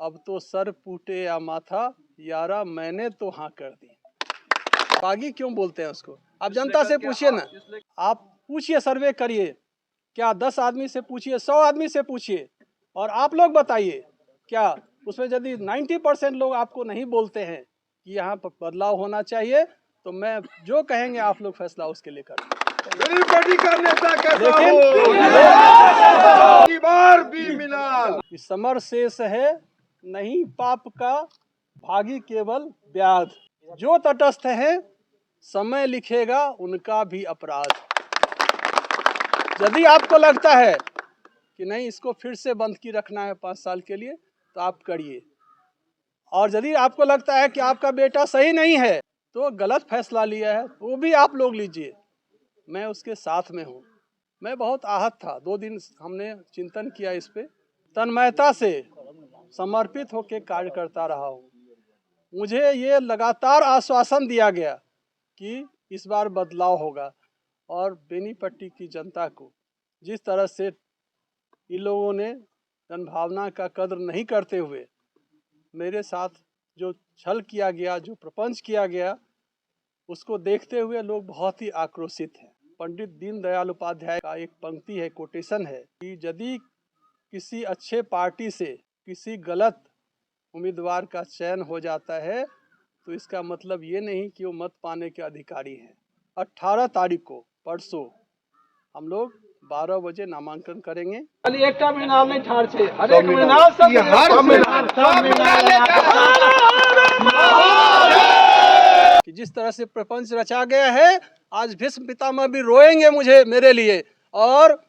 अब तो सर फूटे या माथा, यारा मैंने तो हाँ कर दी। बागी क्यों बोलते हैं उसको? आप जनता से पूछिए ना, आप पूछिए, सर्वे करिए, क्या 10 आदमी से पूछिए, 100 आदमी से पूछिए, और आप लोग बताइए क्या उसमें यदि 90% लोग आपको नहीं बोलते हैं कि यहाँ पर बदलाव होना चाहिए, तो मैं जो कहेंगे आप लोग फैसला उसके लिए करें। लेकिन समर शेष है नहीं पाप का, भागी केवल व्याध। जो तटस्थ है समय लिखेगा उनका भी अपराध। यदि आपको लगता है कि नहीं इसको फिर से बंद की रखना है 5 साल के लिए, तो आप करिए। और यदि आपको लगता है कि आपका बेटा सही नहीं है, तो गलत फैसला लिया है, वो भी आप लोग लीजिए, मैं उसके साथ में हूँ। मैं बहुत आहत था, 2 दिन हमने चिंतन किया इस पे, तन्मयता से समर्पित होकर कार्य करता रहा हूँ। मुझे ये लगातार आश्वासन दिया गया कि इस बार बदलाव होगा, और बेनीपट्टी की जनता को जिस तरह से इन लोगों ने जनभावना का कद्र नहीं करते हुए मेरे साथ जो छल किया गया, जो प्रपंच किया गया, उसको देखते हुए लोग बहुत ही आक्रोशित हैं। पंडित दीनदयाल उपाध्याय का एक पंक्ति है, कोटेशन है कि यदि किसी अच्छे पार्टी से किसी गलत उम्मीदवार का चयन हो जाता है, तो इसका मतलब ये नहीं कि वो मत पाने के अधिकारी हैं। 18 तारीख को, परसों, हम लोग 12 बजे नामांकन करेंगे। एक महीना नहीं ठाड़ छे, एक महीना कि जिस तरह से प्रपंच रचा गया है, आज भीष्म पितामह भी रोएंगे मुझे, मेरे लिए, और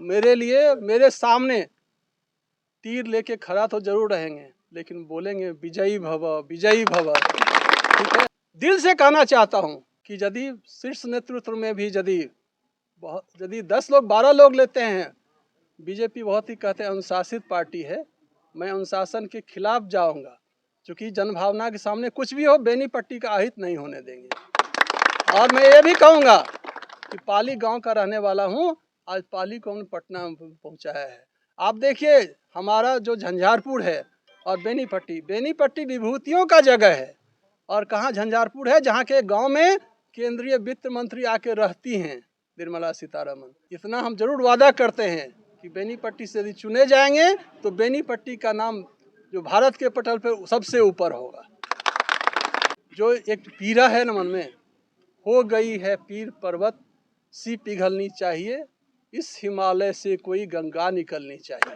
मेरे लिए मेरे सामने तीर लेके खड़ा तो जरूर रहेंगे, लेकिन बोलेंगे विजयी भव, विजयी भव। ठीक है, दिल से कहना चाहता हूं कि यदि शीर्ष नेतृत्व में भी यदि 10 लोग 12 लोग लेते हैं, बीजेपी बहुत ही कहते हैं अनुशासित पार्टी है, मैं अनुशासन के खिलाफ जाऊंगा, क्योंकि जनभावना के सामने कुछ भी हो बेनीपट्टी का अहित नहीं होने देंगे। और मैं ये भी कहूंगा कि पाली गांव का रहने वाला हूं, आज पाली को हमने पटना पहुंचाया है। आप देखिए, हमारा जो झंझारपुर है और बेनीपट्टी विभूतियों का जगह है, और कहाँ झंझारपुर है जहाँ के गांव में केंद्रीय वित्त मंत्री आके रहती हैं, निर्मला सीतारमन। इतना हम जरूर वादा करते हैं कि बेनीपट्टी से यदि चुने जाएंगे तो बेनीपट्टी का नाम जो भारत के पटल पे सबसे ऊपर होगा। जो एक पीरा है न मन में, हो गई है पीर पर्वत सी पिघलनी चाहिए, इस हिमालय से कोई गंगा निकलनी चाहिए।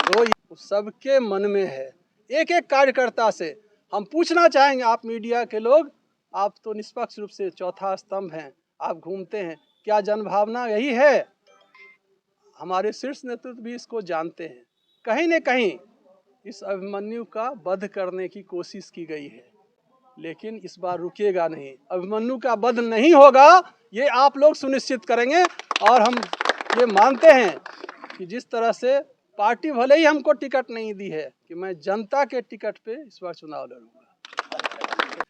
तो सबके मन में है। एक एक कार्यकर्ता से हम पूछना चाहेंगे, आप मीडिया के लोग, आप तो निष्पक्ष रूप से चौथा स्तंभ हैं, आप घूमते हैं, क्या जनभावना यही है? हमारे शीर्ष नेतृत्व भी इसको जानते हैं। कहीं न कहीं इस अभिमन्यु का वध करने की कोशिश की गई है, लेकिन इस बार रुकेगा नहीं। अभिमन्यु का वध नहीं होगा, ये आप लोग सुनिश्चित करेंगे। और हम ये मानते हैं कि जिस तरह से पार्टी भले ही हमको टिकट नहीं दी है, कि मैं जनता के टिकट पे इस बार चुनाव लड़ूंगा।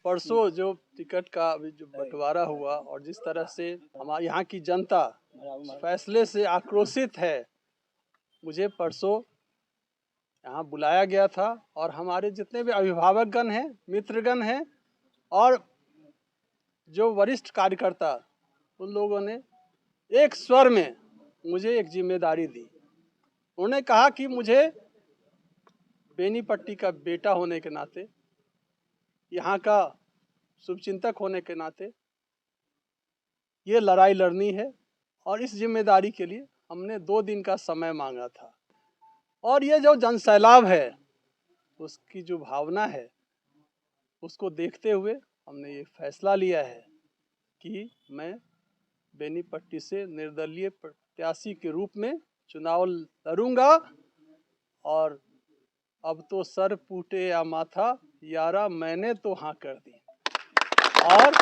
परसों जो टिकट का अभी जो बंटवारा हुआ, और जिस तरह से हमारे यहाँ की जनता फैसले से आक्रोशित है, मुझे परसों यहाँ बुलाया गया था, और हमारे जितने भी अभिभावकगण हैं, मित्रगण हैं, और जो वरिष्ठ कार्यकर्ता, उन लोगों ने एक स्वर में मुझे एक जिम्मेदारी दी। उन्होंने कहा कि मुझे बेनीपट्टी का बेटा होने के नाते, यहाँ का शुभचिंतक होने के नाते ये लड़ाई लड़नी है, और इस जिम्मेदारी के लिए हमने 2 दिन का समय मांगा था। और ये जो जनसैलाब है, उसकी जो भावना है, उसको देखते हुए हमने ये फैसला लिया है कि मैं बेनीपट्टी से निर्दलीय प्रत्याशी के रूप में चुनाव लड़ूंगा। और अब तो सर फूटे या माथा, यारा मैंने तो हाँ कर दी। और